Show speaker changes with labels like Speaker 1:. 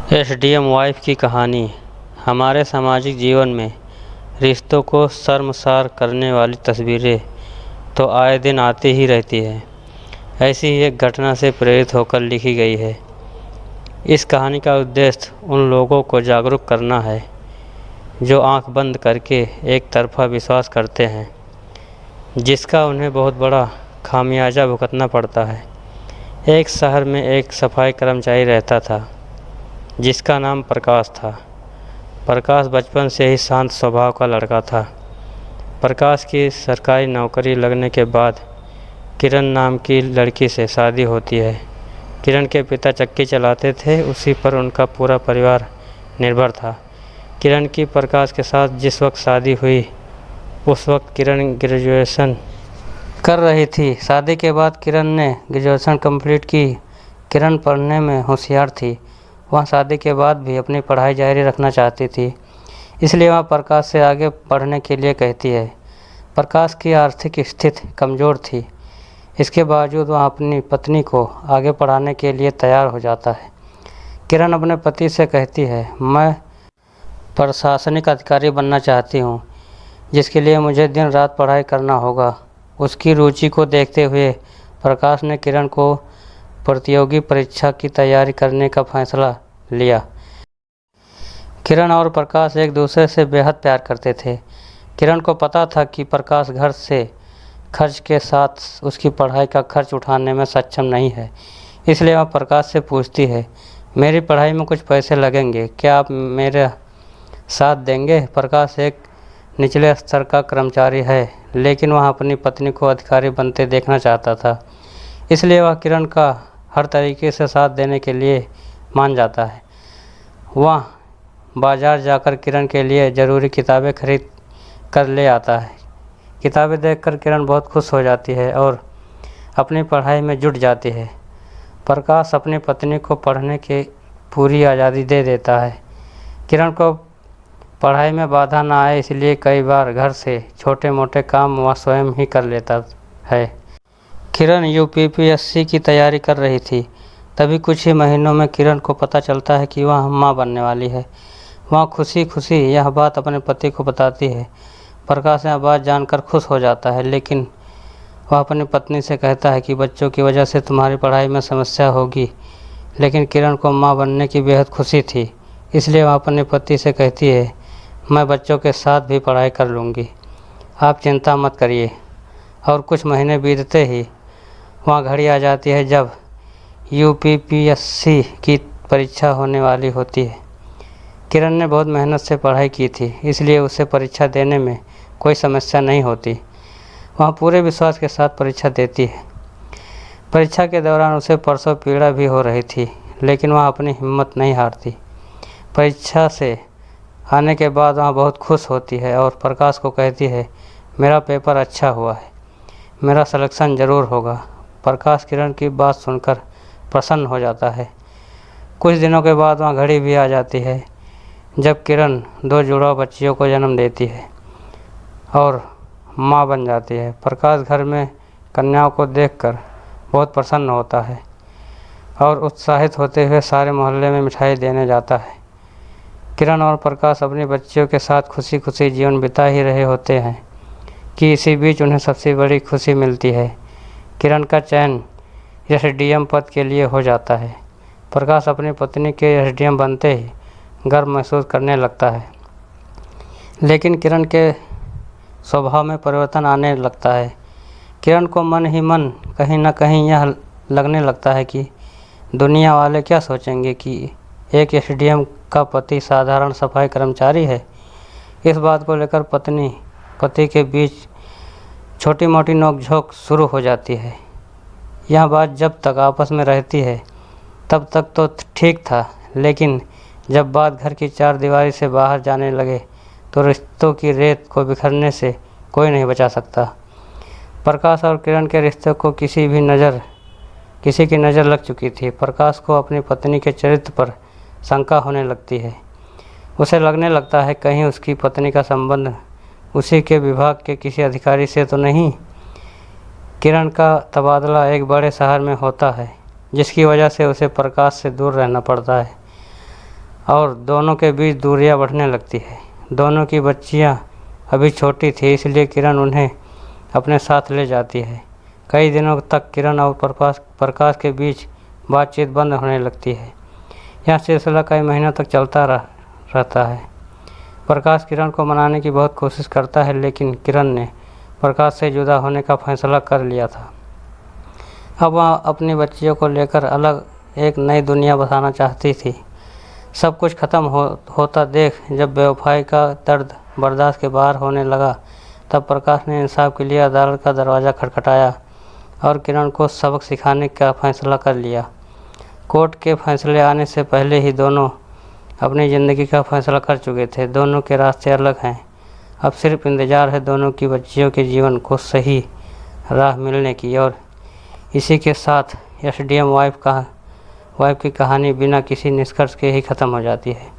Speaker 1: SDM wife की कहानी। हमारे सामाजिक जीवन में रिश्तों को शर्मसार करने वाली तस्वीरें तो आए दिन आती ही रहती है। ऐसी ही एक घटना से प्रेरित होकर लिखी गई है। इस कहानी का उद्देश्य उन लोगों को जागरूक करना है जो आंख बंद करके एक तरफा विश्वास करते हैं, जिसका उन्हें बहुत बड़ा खामियाजा भुगतना पड़ता है। एक शहर में एक सफाई कर्मचारी रहता था जिसका नाम प्रकाश था। प्रकाश बचपन से ही शांत स्वभाव का लड़का था। प्रकाश की सरकारी नौकरी लगने के बाद किरण नाम की लड़की से शादी होती है। किरण के पिता चक्की चलाते थे, उसी पर उनका पूरा परिवार निर्भर था। किरण की प्रकाश के साथ जिस वक्त शादी हुई उस वक्त किरण ग्रेजुएशन कर रही थी। शादी के बाद किरण ने ग्रेजुएशन कंप्लीट की। किरण पढ़ने में होशियार थी। वह शादी के बाद भी अपनी पढ़ाई जारी रखना चाहती थी, इसलिए वह प्रकाश से आगे पढ़ने के लिए कहती है। प्रकाश की आर्थिक स्थिति कमज़ोर थी, इसके बावजूद वह अपनी पत्नी को आगे पढ़ाने के लिए तैयार हो जाता है। किरण अपने पति से कहती है, मैं प्रशासनिक अधिकारी बनना चाहती हूँ, जिसके लिए मुझे दिन रात पढ़ाई करना होगा। उसकी रुचि को देखते हुए प्रकाश ने किरण को प्रतियोगी परीक्षा की तैयारी करने का फैसला लिया। किरण और प्रकाश एक दूसरे से बेहद प्यार करते थे। किरण को पता था कि प्रकाश घर से खर्च के साथ उसकी पढ़ाई का खर्च उठाने में सक्षम नहीं है, इसलिए वह प्रकाश से पूछती है, मेरी पढ़ाई में कुछ पैसे लगेंगे, क्या आप मेरे साथ देंगे? प्रकाश एक निचले स्तर का कर्मचारी है, लेकिन वह अपनी पत्नी को अधिकारी बनते देखना चाहता था, इसलिए वह किरण का हर तरीके से साथ देने के लिए मान जाता है। वह बाज़ार जाकर किरण के लिए ज़रूरी किताबें खरीद कर ले आता है। किताबें देखकर किरण बहुत खुश हो जाती है और अपनी पढ़ाई में जुट जाती है। प्रकाश अपनी पत्नी को पढ़ने की पूरी आज़ादी दे देता है। किरण को पढ़ाई में बाधा ना आए, इसलिए कई बार घर से छोटे मोटे काम वह स्वयं ही कर लेता है। किरण यूपीपीएससी की तैयारी कर रही थी। तभी कुछ ही महीनों में किरण को पता चलता है कि वह मां बनने वाली है। वह खुशी खुशी यह बात अपने पति को बताती है। प्रकाश यह बात जानकर खुश हो जाता है, लेकिन वह अपनी पत्नी से कहता है कि बच्चों की वजह से तुम्हारी पढ़ाई में समस्या होगी। लेकिन किरण को माँ बनने की बेहद खुशी थी, इसलिए वह अपने पति से कहती है, मैं बच्चों के साथ भी पढ़ाई कर लूँगी, आप चिंता मत करिए। और कुछ महीने बीतते ही वहाँ घड़ी आ जाती है जब यूपीपीएससी की परीक्षा होने वाली होती है। किरण ने बहुत मेहनत से पढ़ाई की थी, इसलिए उसे परीक्षा देने में कोई समस्या नहीं होती। वह पूरे विश्वास के साथ परीक्षा देती है। परीक्षा के दौरान उसे प्रसव पीड़ा भी हो रही थी, लेकिन वह अपनी हिम्मत नहीं हारती। परीक्षा से आने के बाद वह बहुत खुश होती है और प्रकाश को कहती है, मेरा पेपर अच्छा हुआ है, मेरा सिलेक्शन ज़रूर होगा। प्रकाश किरण की बात सुनकर प्रसन्न हो जाता है। कुछ दिनों के बाद वहाँ घड़ी भी आ जाती है जब किरण 2 जुड़वा बच्चियों को जन्म देती है और माँ बन जाती है। प्रकाश घर में कन्याओं को देखकर बहुत प्रसन्न होता है और उत्साहित होते हुए सारे मोहल्ले में मिठाई देने जाता है। किरण और प्रकाश अपनी बच्चियों के साथ खुशी खुशी जीवन बिता ही रहे होते हैं कि इसी बीच उन्हें सबसे बड़ी खुशी मिलती है। किरण का चयन एसडीएम पद के लिए हो जाता है। प्रकाश अपनी पत्नी के एसडीएम बनते ही गर्व महसूस करने लगता है, लेकिन किरण के स्वभाव में परिवर्तन आने लगता है। किरण को मन ही मन कहीं न कहीं यह लगने लगता है कि दुनिया वाले क्या सोचेंगे कि एक एसडीएम का पति साधारण सफाई कर्मचारी है। इस बात को लेकर पत्नी पति के बीच छोटी मोटी नोकझोंक शुरू हो जाती है। यह बात जब तक आपस में रहती है तब तक तो ठीक था, लेकिन जब बात घर की 4 दीवारी से बाहर जाने लगे तो रिश्तों की रेत को बिखरने से कोई नहीं बचा सकता। प्रकाश और किरण के रिश्ते को किसी की नज़र लग चुकी थी। प्रकाश को अपनी पत्नी के चरित्र पर शंका होने लगती है। उसे लगने लगता है कहीं उसकी पत्नी का संबंध उसी के विभाग के किसी अधिकारी से तो नहीं। किरण का तबादला एक बड़े शहर में होता है, जिसकी वजह से उसे प्रकाश से दूर रहना पड़ता है। और दोनों के बीच दूरियां बढ़ने लगती है। दोनों की बच्चियां अभी छोटी थी, इसलिए किरण उन्हें अपने साथ ले जाती है। कई दिनों तक किरण और प्रकाश के बीच बातचीत बंद होने लगती है। यह सिलसिला कई महीनों तक चलता रहता है। प्रकाश किरण को मनाने की बहुत कोशिश करता है, लेकिन किरण ने प्रकाश से जुदा होने का फैसला कर लिया था। अब वह अपनी बच्चियों को लेकर अलग एक नई दुनिया बसाना चाहती थी। सब कुछ खत्म होता देख जब बेवफाई का दर्द बर्दाश्त के बाहर होने लगा, तब प्रकाश ने इंसाफ के लिए अदालत का दरवाज़ा खटखटाया और किरण को सबक सिखाने का फैसला कर लिया। कोर्ट के फैसले आने से पहले ही दोनों अपनी ज़िंदगी का फैसला कर चुके थे। दोनों के रास्ते अलग हैं। अब सिर्फ इंतज़ार है दोनों की बच्चियों के जीवन को सही राह मिलने की। और इसी के साथ एसडीएम वाइफ की कहानी बिना किसी निष्कर्ष के ही ख़त्म हो जाती है।